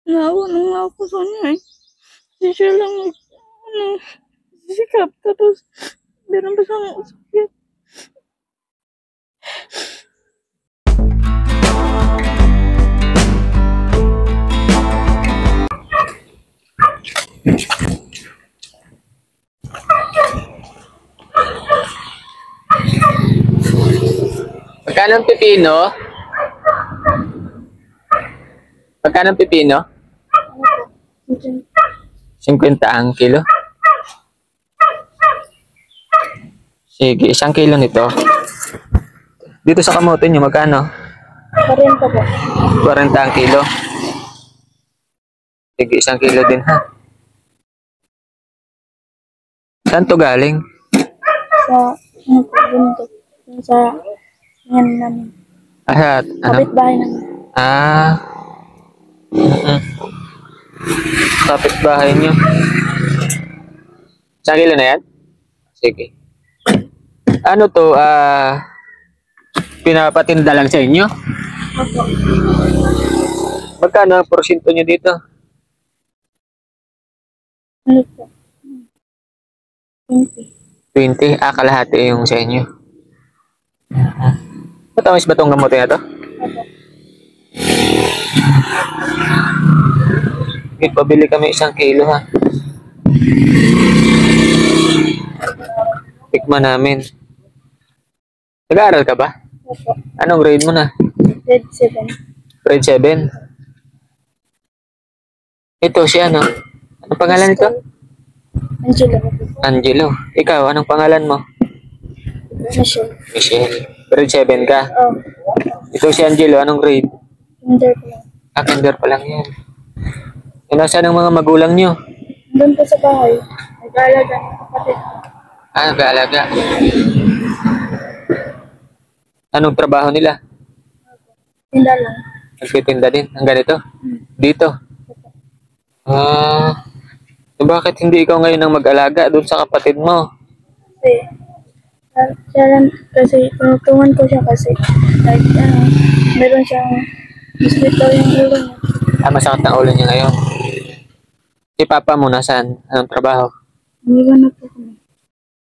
Naawa na nga ako sa kanya eh. Hindi siya lang sisikap. Tapos, meron pa siyang sakit. Magkano ang pipino? Magkano ang pipino? 50 ang kilo. Sige, 1 kilo nito. Dito sa kamote nyo, magkano? 40 po. 40 ang kilo. Sige, 1 kilo din ha. Saan to galing? Sa bundok. Sa yan namin. At ano? Kapit-bahay namin. Ah. Kapit-bahay nyo. 1 kilo na yan? Sige. Ano to? Pinapatinda lang sa inyo? Opo. Magkano ang porsyento nyo dito? Ano po? 20. 20? Kalahati yung sa inyo. Matamis ba itong gamote na to? Opo. Okay, pabili kami 1 kilo ha. Tikman namin. Nag-aaral ka ba? Opo. Anong grade mo na? Grade 7. Grade 7? Ito si ano? Anong pangalan nito? Angelo. Angelo. Ikaw, anong pangalan mo? Michelle. Michelle. Grade 7 ka. Oh. Ito si Angelo, anong grade? Kinder po lang. Kinder pa lang yan. Nasaan ang mga magulang nyo? Doon po sa bahay. Nag-aalaga ng kapatid. Nag-aalaga. Anong trabaho nila? Tinda lang. Nagtitinda din. Ang ganito? Dito? Bakit hindi ikaw ngayon ang mag-alaga doon sa kapatid mo? Kasi tinutungan ko siya kasi like meron siyang hospital yung ulo niya. Masakit na ulo niya ngayon. Si Papa mo nasaan? Anong trabaho? Iniwan na po kami.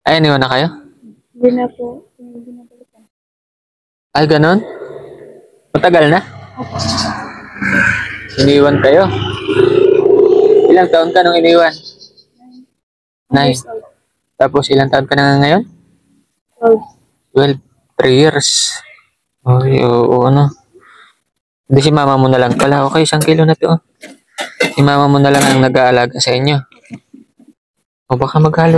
Ay, iniwan na kayo? Hindi na po. Hindi na balikan. Ay, ganon? Matagal na? Iniwan kayo? Ilang taon ka nung iniwan? 9. Tapos ilang taon ka na ngayon? 12. 3 years. Ay, oo, ano. Hindi si mama mo na lang pala. Okay, 1 kilo na to. Si mama mo na lang ang nag-aalaga sa inyo. O baka maghalo.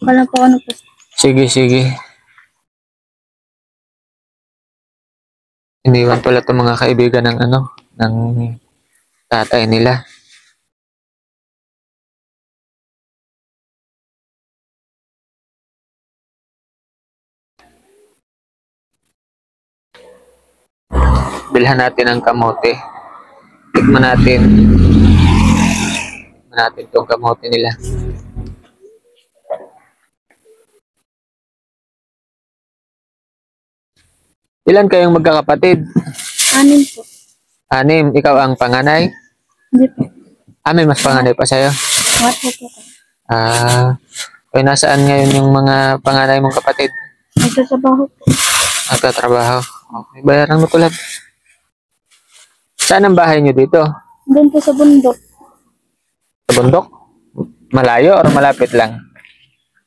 Wala po ano po. Sige, sige. Iniwan pala itong mga kaibigan ng ng tatay nila. Bilhan natin ang kamote. Tikman natin. Tikman natin itong kamote nila. Ilan kayong magkakapatid? 6 po. 6. Ikaw ang panganay? Hindi po. May mas panganay pa sa'yo? What po po ka? Okay, nasaan ngayon yung mga panganay mong kapatid? Nagtatrabaho po. Nagtatrabaho. Okay, bayaran mo tulad. Saan ang bahay nyo dito? Doon po sa bundok. Sa bundok? Malayo or malapit lang?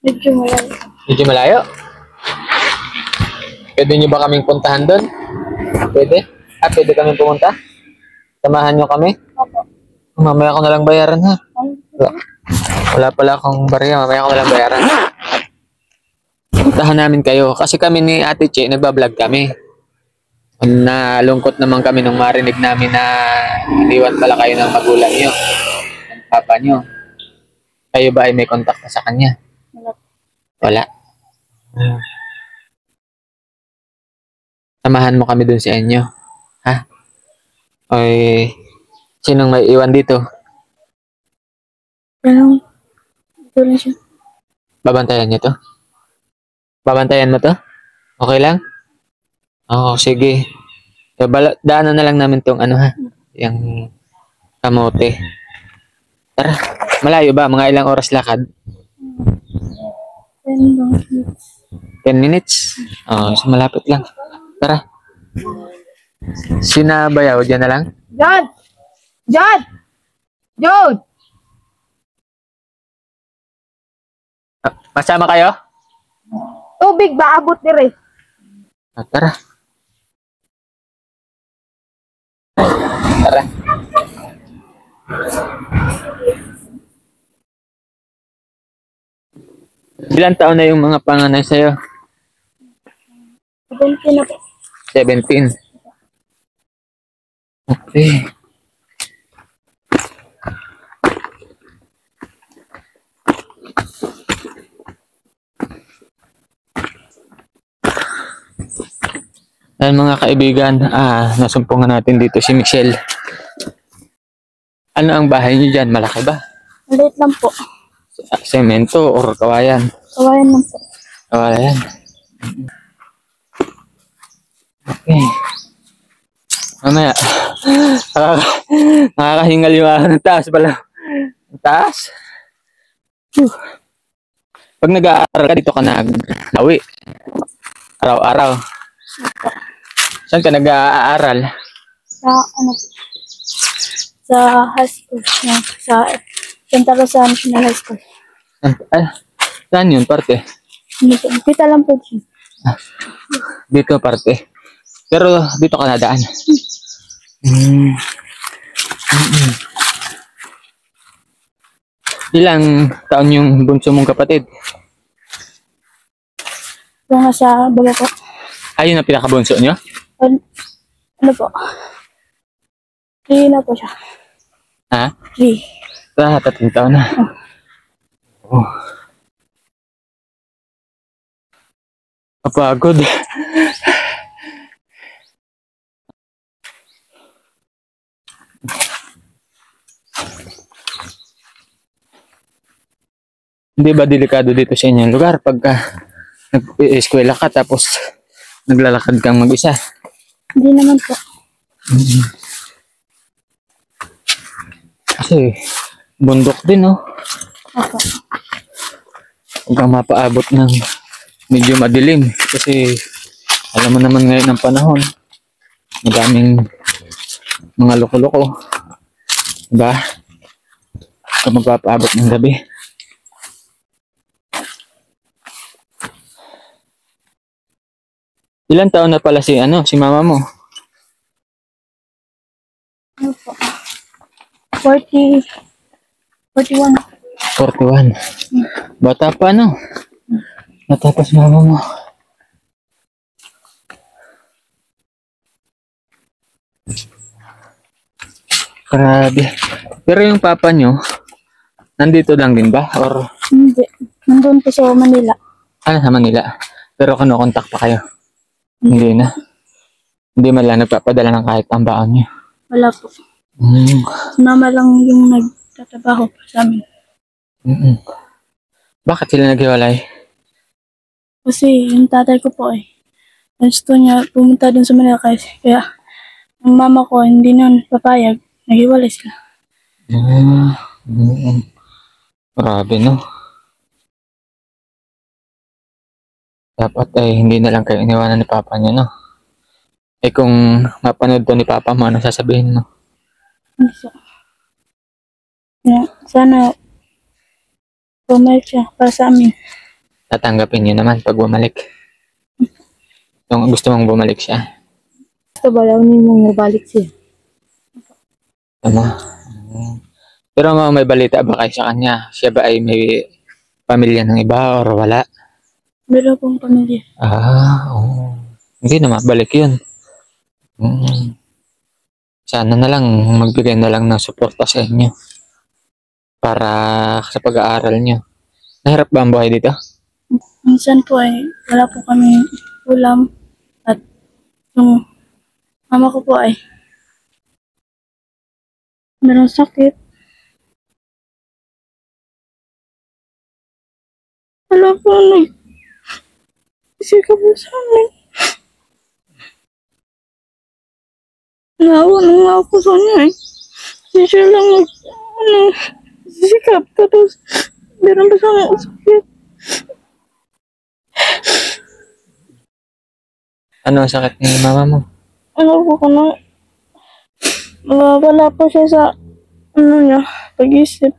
Medyo malayo. Medyo malayo? Pwede nyo ba kaming puntahan doon? Pwede? Pwede kaming pumunta? Samahan nyo kami? Opo. Mamaya ko na lang bayaran ha. Wala pala akong barya. Mamaya ko na lang bayaran. Puntahan namin kayo. Kasi kami ni Ate Che, nagbablog kami. Nalungkot naman kami nung marinig namin na iniwan pala kayo ng magulang nyo. Ng papa nyo. Kayo ba ay may contact na sa kanya? Wala. Samahan mo kami dun sa inyo. Ha? Oy, sinong may iwan dito? Pero, ito lang siya. Babantayan niyo to? Babantayan mo to? Okay lang? Oo, sige. Daanan na lang namin tong ha. Yung kamote. Tara, malayo ba? Mga ilang oras lakad? 10 long minutes. 10 minutes? Oh, so malapit lang. Tara. Sinabayaw, dyan na lang? John! John! John! Masama kayo? Tubig ba abot dire? Tara. Tara. Ilang taon na yung mga panganay sa'yo? 17 na po. 17. Okay. Ayan mga kaibigan, nasumpungan natin dito si Michelle. Ano ang bahay niyo dyan? Malaki ba? Maliit lang po. Semento or kawayan? Kawayan lang po. Kawayan. Okay. Mamaya. Nakakahingal yung ng taas pala. Ang taas. Whew. Pag nag-aaral ka dito ka nag-awi. Araw-araw. Saan ka nag-aaral? Sa ano po? Sa high school. No, sa Santa Rosa National High School. Saan yun parte? Ano po? Kita lang po siya. Dito parte. Pero dito ka nadaan. Mm. Mm-mm. Ilang taon yung bunso mong kapatid? Yung nasa baba po. Ayun ang pinakabunso nyo? Ano po? 3 na po siya. Ha? 3. 3 taon na. Oh. Kapagod. Hindi ba delikado dito sa inyong lugar pagka nag-eskwela ka tapos naglalakad kang mag-isa? Hindi naman po. Kasi bundok din, no? Opo. Huwag kang mapaabot ng medyo madilim kasi alam mo naman ngayon ang panahon. Madaming mga loko-loko. Diba? Huwag kang magpapaabot ng gabi. Ilan taon na pala si mama mo? Ano po? 41. 41. Bata pa, no? Bata pa si mama mo. Grabe. Pero yung papa nyo, nandito lang din ba? Or Hindi. Nandun po sa Manila. sa Manila? Pero kinokontak pa kayo? Hindi na. Hindi man lang nagpapadala ng kahit ang baon nyo. Wala po. Mm. Mama lang yung nagtatrabaho sa amin. Mm-mm. Bakit sila naghiwalay? Kasi yung tatay ko po gusto niya pumunta dun sa Manila kaya ang mama ko hindi nun papayag. Naghiwalay sila. Mm. Grabe, no? Dapat ay hindi na lang kayo iniwanan ni papa niya, no? Eh kung mapanood to ni papa mo, ano sasabihin mo? So, sana bumalik siya para sa amin. Tatanggapin niyo naman pag bumalik. Kung gusto mong bumalik siya. Gusto ba daw ni mong mabalik siya? Ano? Pero may balita ba kayo sa kanya? Siya ba ay may pamilya ng iba or wala? Meron pong pamilya. Oo. Hindi na mabalik yun. Sana na lang magbigay na lang ng suporta sa inyo para sa pag-aaral nyo. Nahirap ba ang buhay dito? Minsan po wala po kami ulam at yung mama ko po meron sakit. Wala po isika po sa amin. Naawa na nga ako sa kanya eh. Kasi siya lang sisikap. Tapos, meron pa siyang sakit. Ano ang sakit ni mama mo? Ano po ko na, wala pa siya sa, niya, pag-isip.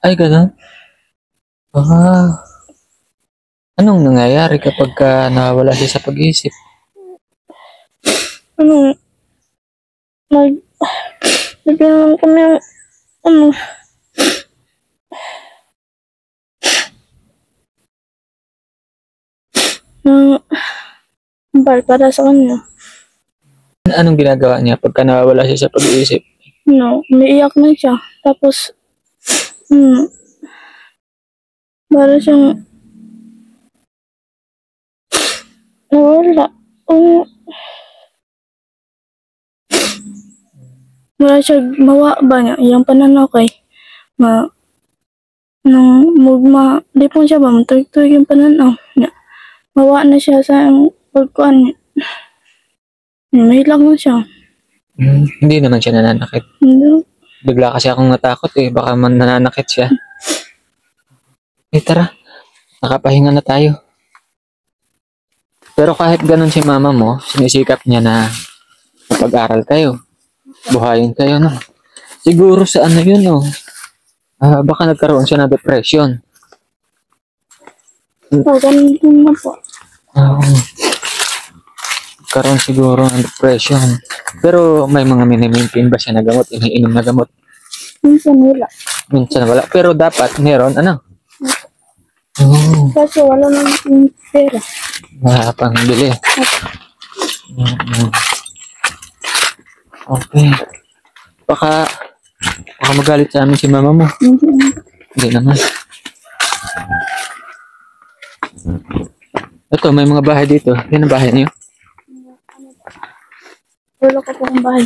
Ay, ganun? Ah. Anong nangyayari kapag nawawala siya sa pag-iisip? Ano, nagpinaman kami ng, ng bar para sa kanya. Anong ginagawa niya pagka nawawala siya sa pag-iisip? Umiiyak na siya. Tapos, para siyang, nawala. Wala siya mawa ba niya. Iyang pananaw kay, nung mugma, di po siya ba, matuyog-tuyog yung pananaw niya. Mawa na siya sa pagkuhan niya. Mahilag na siya. Hindi naman siya nananakit. Hindi. Bigla kasi akong natakot eh. Baka man nananakit siya. Tara. Nakapahinga na tayo. Pero kahit ganun si mama mo, sinisikap niya na kapag-aral kayo. Buhayin kayo, no? Siguro sa ano yun, no? Baka nagkaroon siya ng depression. Ganun din na po. Karoon siguro ng depression. Pero may mga minimaintain ba siya na gamot? Iniinom na gamot? Minsan wala. Minsan wala. Pero dapat meron, ano? Kasi wala nang pera. Wala pang bili. Okay. Baka magalit sa amin si mama mo. Hindi naman. Ito, may mga bahay dito. Yan ang bahay niyo? Wala ka po ang bahay.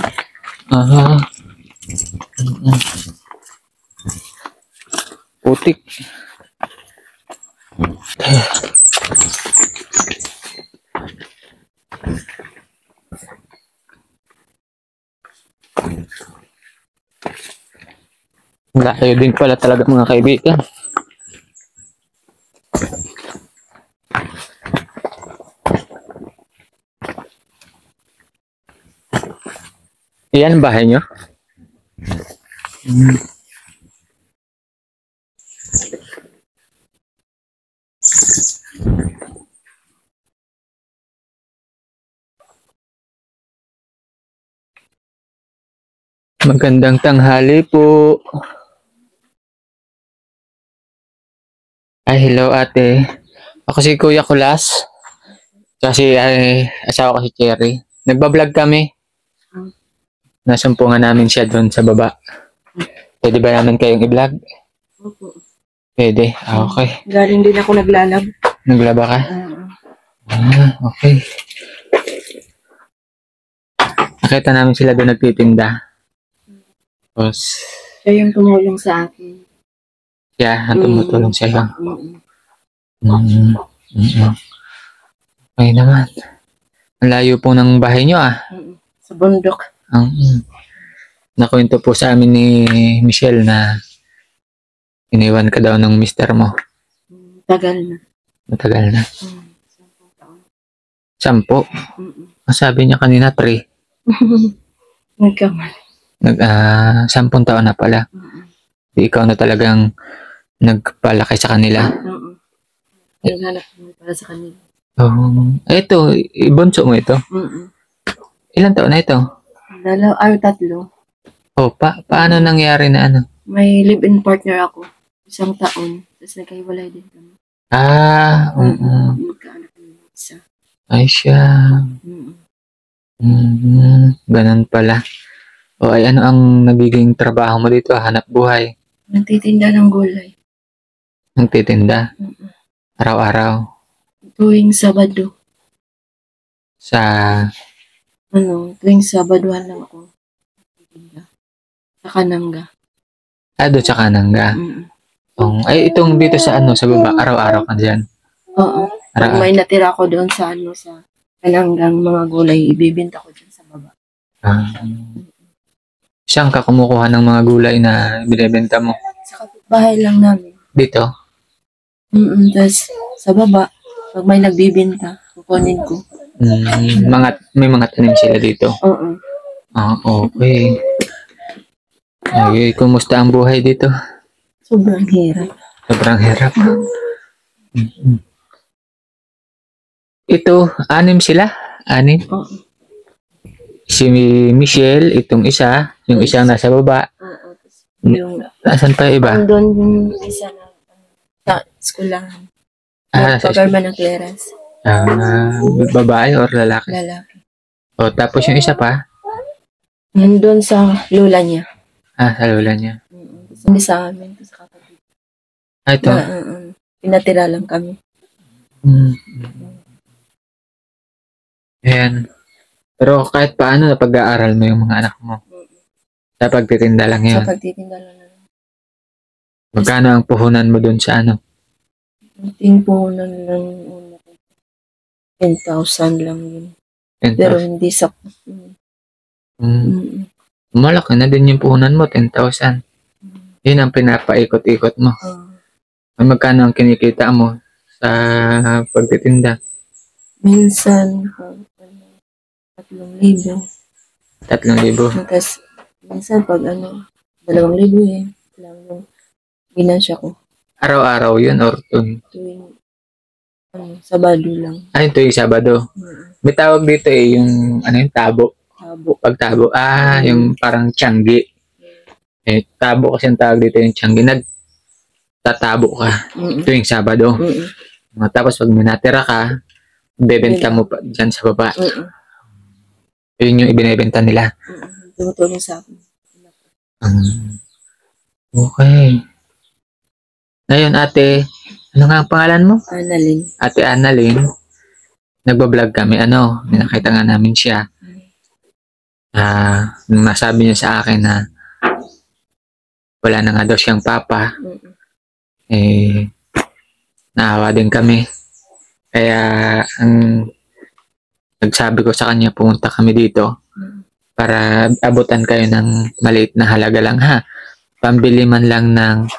Putik. Layo din pala talaga mga kaibigan. Iyan ang bahay niyo? Magandang tanghali po. Ay, hello ate. Ako si Kuya Kulas. Kasi asawa ko si Cherry. Nagbablog kami. Nasumpungan namin siya doon sa baba. Pwede ba namin kayong i-vlog? Opo. Pwede. Okay. Galing din ako naglalab. Naglaba ka? Okay. Nakita namin sila doon nagtitinda. Tapos, Siya yung tumulong sa akin. siya ang tumutulong sa'yo. Mm. Okay naman. Ang layo po ng bahay nyo Sa bundok. Nakwento po sa amin ni Michelle na iniwan ka daw ng mister mo. Tagal na. Matagal na. 10 taon. 10. Ang sabi niya kanina 3. Nagkamali. 10 taon na pala. Ikaw na talagang nagpalaki sa kanila. Naghanap mo para sa kanila. Ito, ibunso mo ito. Ilan taon na ito? 3. Paano nangyari na ano? May live-in partner ako. 1 taon. Tapos nagkahiwalay din kami. Magkaanak ng isa. Ay siya. Ganun pala. Ay ano ang nagiging trabaho mo dito? Hanap buhay? Nagtitinda ng gulay. Nagtitinda? Araw-araw? Tuwing Sabado. Sa... Tuwing Sabaduhan lang ako. Nagtitinda. Sa Kananga. doon sa Kananga. Ay, itong dito sa sa baba, araw-araw ka dyan. Oo. Pag may natira ko doon sa sa Kananggang mga gulay, ibibenta ko dyan sa baba. Ah. Saan ka kumukuha ng mga gulay na binibenta mo? Sa kapitbahay lang namin. Dito? Tapos sa baba, pag may nagbibenta, kukunin ko. May mga tanim sila dito. Oo. Ah, okay. Ay, kumusta ang buhay dito? Sobrang hirap. Sobrang hirap. Ito, 6 sila? 6? Oo. Si Michelle, itong isa, yung isang nasa baba. Oo. Tapos yung Nasaan pa yung iba? doon yung isa na sa skulahan. Sa Pagkarma ng clearance. babae or lalaki? Lalaki. O, tapos yung isa pa? Nandun sa lola niya. Sa lola niya. Tapos hindi sa amin. Tapos sa kapatid. Ito. Pinatira lang kami. Ayan. Pero kahit paano napag-aaral mo yung mga anak mo? Sa pagtitinda lang yun? Sa pagtitinda lang. Magkano ang puhunan mo dun sa ano? Yung puhunan lang una ko. 10,000 lang yun. 10,000? Pero hindi sa... Malaki na din yung puhunan mo, 10,000. Yun ang pinapaikot-ikot mo. Magkano ang kinikita mo sa pagtitinda? Minsan, 3,000. 3,000. Tapos, minsan pag 2,000 eh. Lang yung ginansya ko. Araw-araw yun or Tuwing, Sabado lang. Ay, ito yung Sabado. May tawag dito yung, yung tabo. Tabo. Pagtabo. Yung parang tiyanggi. Tabo kasi ang tawag dito yung tiyanggi. Nagtatabo ka tuwing Sabado. Tapos pag minatira ka, bebenta mo pa dyan sa baba. Yun yung ibinebenta nila. Tumutulong sa akin. Okay. Ngayon, ate, ano nga ang pangalan mo? Annalyn. Ate Annalyn. Nagbablog kami. Nakita nga namin siya. Nasabi niya sa akin na wala na nga daw siyang papa. Naawa din kami. Kaya, nagsabi ko sa kanya, pumunta kami dito para abutan kayo ng maliit na halaga lang, ha? Pambili man lang ng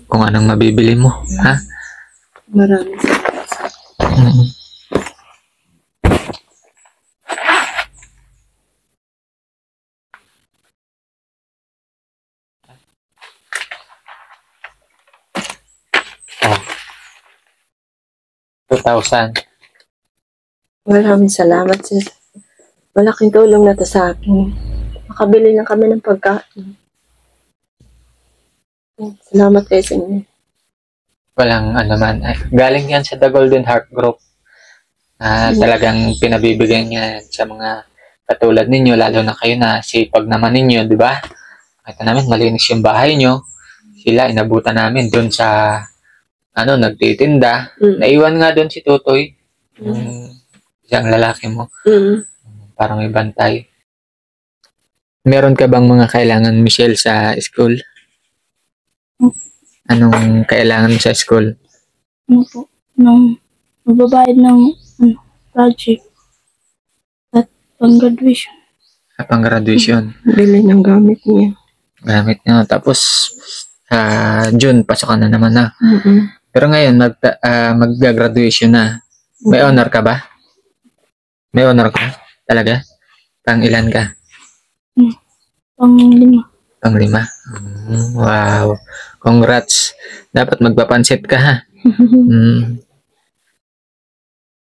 kung anong mabibili mo, ha? Maraming salamat. 2,000. Maraming salamat, sis. Malaking tulong na to sa akin. Makabili lang kami ng pagkain. Salamat kayo sa inyo. Walang man. Galing yan sa The Golden Heart Group. Talagang pinabibigyan niya sa mga katulad ninyo, lalo na kayo na sipag naman ninyo, di ba? Kita namin, malinis yung bahay nyo. Sila, inabutan namin doon sa nagtitinda. Naiwan nga doon si Tutoy. Isang lalaki mo. Parang may bantay. Meron ka bang mga kailangan, Michelle, sa school? Anong kailangan mo sa school? Magbabayad ng project at pang-graduation. Pang-graduation. Bili ng gamit niya. Gamit niya. Tapos, June, pasok ka na naman na. Pero ngayon, mag-graduation na. May honor ka ba? May honor ka? Talaga? Pang ilan ka? Pang-5. Pang-5? Wow. Congrats. Dapat magpapansit ka, ha?